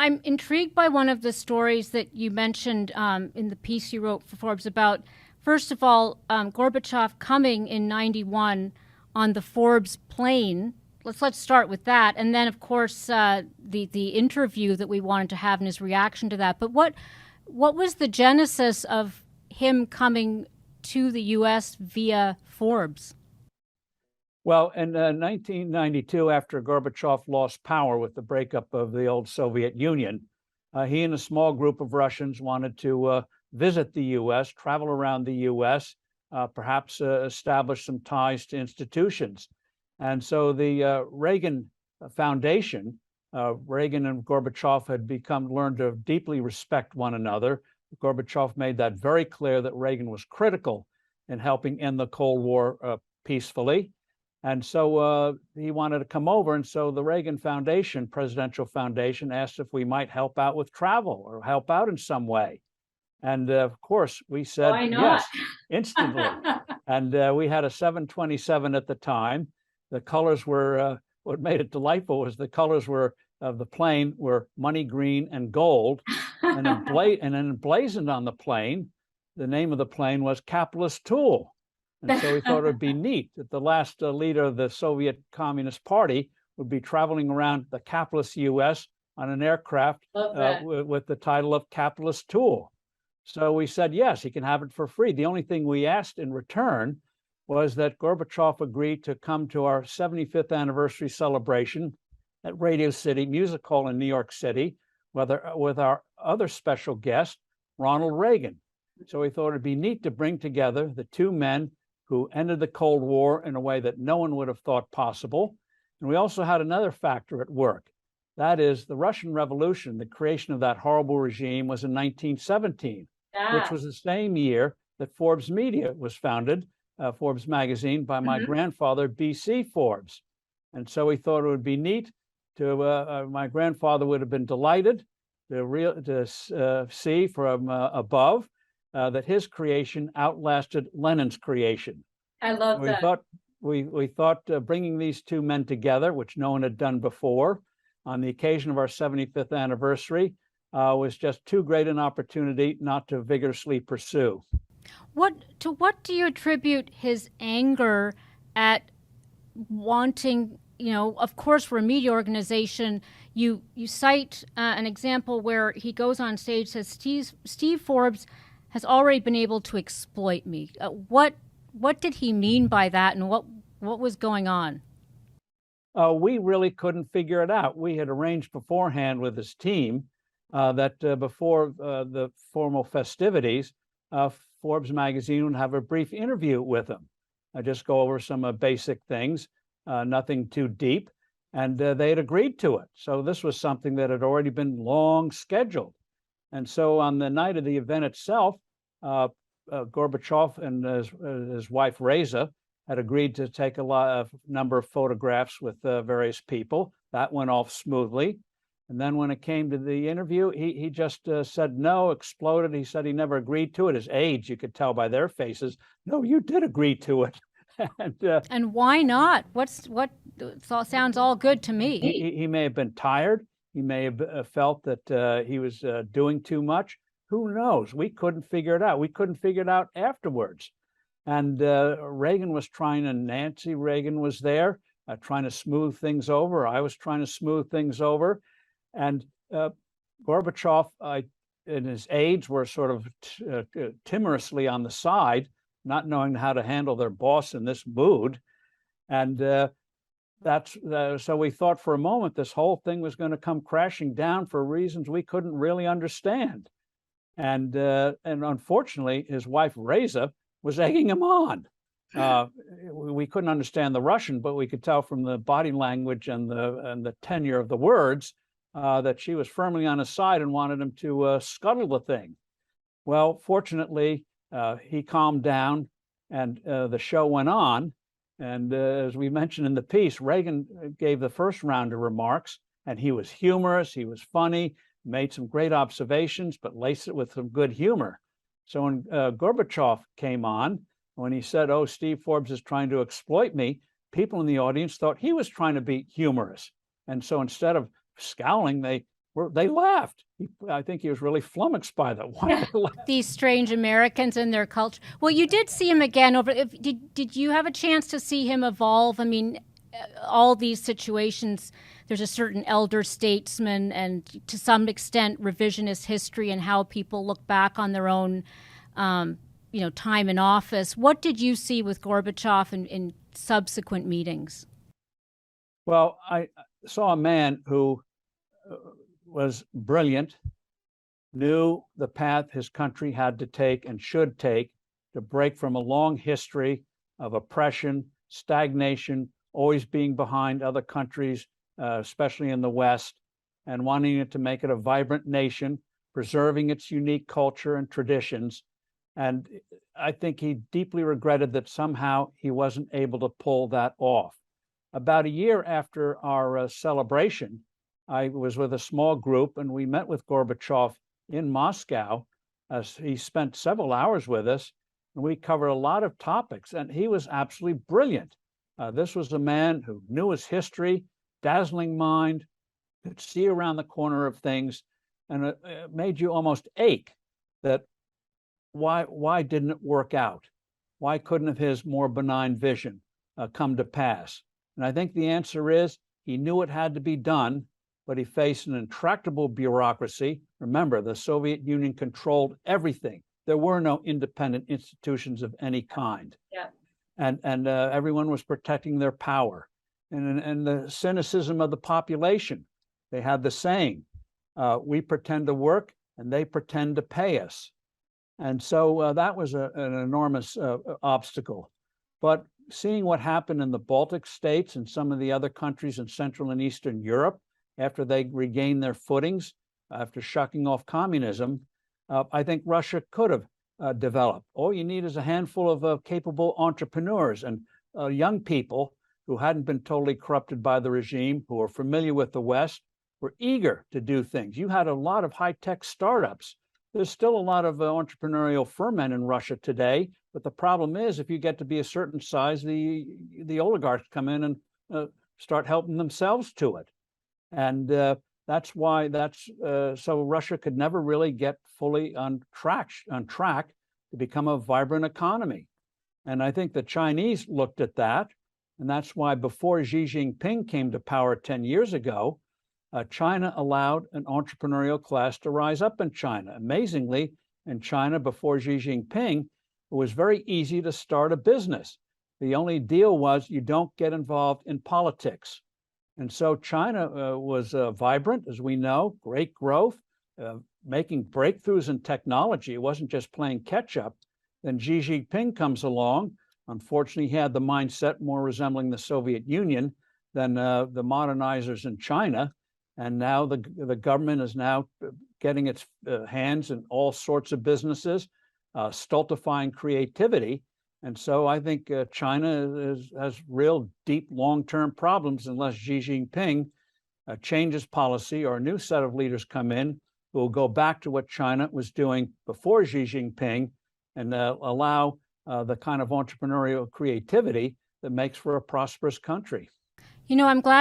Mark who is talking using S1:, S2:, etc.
S1: I'm intrigued by one of the stories that you mentioned in the piece you wrote for Forbes about, first of all, Gorbachev coming in '91 on the Forbes plane. Let's start with that, and then of course the interview that we wanted to have and his reaction to that. But what was the genesis of him coming to the U.S. via Forbes?
S2: Well, in 1992, after Gorbachev lost power with the breakup of the old Soviet Union, he and a small group of Russians wanted to visit the U.S., travel around the U.S., perhaps establish some ties to institutions. And so the Reagan Foundation, Reagan and Gorbachev had learned to deeply respect one another. Gorbachev made that very clear that Reagan was critical in helping end the Cold War peacefully. And so he wanted to come over. And so the Reagan Foundation, Presidential Foundation, asked if we might help out with travel or help out in some way. And of course, we said yes, instantly. And we had a 727 at the time. The colors were, what made it delightful was the colors were of the plane were money green and gold. And emblazoned on the plane, the name of the plane was Capitalist Tool. And so we thought it would be neat that the last leader of the Soviet Communist Party would be traveling around the capitalist U.S. on an aircraft with the title of Capitalist Tool. So we said, yes, he can have it for free. The only thing we asked in return was that Gorbachev agreed to come to our 75th anniversary celebration at Radio City Music Hall in New York City with our other special guest, Ronald Reagan. So we thought it'd be neat to bring together the two men who ended the Cold War in a way that no one would have thought possible. And we also had another factor at work. That is, the Russian Revolution, the creation of that horrible regime, was in 1917, which was the same year that Forbes Media was founded, Forbes magazine, by my grandfather, B.C. Forbes. And so we thought it would be neat to, my grandfather would have been delighted to see from above that his creation outlasted Lenin's creation.
S3: I love that.
S2: We thought bringing these two men together, which no one had done before, on the occasion of our 75th anniversary, was just too great an opportunity not to vigorously pursue.
S1: What do you attribute his anger at wanting? Of course, we're a media organization. You cite an example where he goes on stage, says Steve Forbes has already been able to exploit me. What did he mean by that, and what was going on?
S2: We really couldn't figure it out. We had arranged beforehand with his team that before the formal festivities, Forbes magazine would have a brief interview with him. I just go over some basic things, nothing too deep, and they had agreed to it. So this was something that had already been long scheduled. And so on the night of the event itself, Gorbachev and his wife Reza had agreed to take a number of photographs with various people. That went off smoothly. And then when it came to the interview, he just said no, exploded. He said he never agreed to it. His age, you could tell by their faces. No, you did agree to it.
S1: And why not? What sounds all good to me.
S2: He may have been tired. He may have felt that he was doing too much. Who knows? We couldn't figure it out. We couldn't figure it out afterwards. And Reagan was trying, and Nancy Reagan was there trying to smooth things over. I was trying to smooth things over. And Gorbachev and his aides were sort of timorously on the side, not knowing how to handle their boss in this mood. And so we thought for a moment this whole thing was going to come crashing down for reasons we couldn't really understand. And unfortunately, his wife Reza was egging him on. We couldn't understand the Russian, but we could tell from the body language and the tenor of the words that she was firmly on his side and wanted him to scuttle the thing. Well, fortunately, he calmed down, and the show went on. And as we mentioned in the piece, Reagan gave the first round of remarks, and he was humorous, he was funny, made some great observations, but laced it with some good humor. So when Gorbachev came on, when he said, "Oh, Steve Forbes is trying to exploit me," people in the audience thought he was trying to be humorous. And so instead of scowling, they they laughed. I think he was really flummoxed by that. Why they laughed?
S1: These strange Americans and their culture. Well, you did see him again over. Did you have a chance to see him evolve? I mean, all these situations, there's a certain elder statesman and to some extent revisionist history and how people look back on their own, time in office. What did you see with Gorbachev in subsequent meetings?
S2: Well, I saw a man who was brilliant, knew the path his country had to take and should take to break from a long history of oppression, stagnation, always being behind other countries, especially in the West, and wanting it to make it a vibrant nation, preserving its unique culture and traditions. And I think he deeply regretted that somehow he wasn't able to pull that off. About a year after our celebration, I was with a small group and we met with Gorbachev in Moscow. He spent several hours with us and we covered a lot of topics, and he was absolutely brilliant. This was a man who knew his history, dazzling mind, could see around the corner of things, and it made you almost ache that why didn't it work out? Why couldn't his more benign vision come to pass? And I think the answer is he knew it had to be done, but he faced an intractable bureaucracy. Remember, the Soviet Union controlled everything. There were no independent institutions of any kind.
S1: Yeah.
S2: And everyone was protecting their power. And the cynicism of the population. They had the saying, we pretend to work and they pretend to pay us. And so that was an enormous obstacle. But seeing what happened in the Baltic states and some of the other countries in Central and Eastern Europe after they regained their footings, after shucking off communism, I think Russia could have developed. All you need is a handful of capable entrepreneurs and young people who hadn't been totally corrupted by the regime, who were familiar with the West, were eager to do things. You had a lot of high-tech startups. There's still a lot of entrepreneurial ferment in Russia today, but the problem is if you get to be a certain size, the oligarchs come in and start helping themselves to it. And that's why so Russia could never really get fully on track to become a vibrant economy. And I think the Chinese looked at that, and that's why before Xi Jinping came to power 10 years ago, China allowed an entrepreneurial class to rise up in China. Amazingly, in China before Xi Jinping, it was very easy to start a business. The only deal was you don't get involved in politics. And so China was vibrant, as we know, great growth, making breakthroughs in technology. It wasn't just playing catch up. Then Xi Jinping comes along. Unfortunately, he had the mindset more resembling the Soviet Union than the modernizers in China. And now the government is now getting its hands in all sorts of businesses, stultifying creativity. And so I think China has real deep long-term problems unless Xi Jinping changes policy or a new set of leaders come in who will go back to what China was doing before Xi Jinping and allow the kind of entrepreneurial creativity that makes for a prosperous country.
S1: I'm glad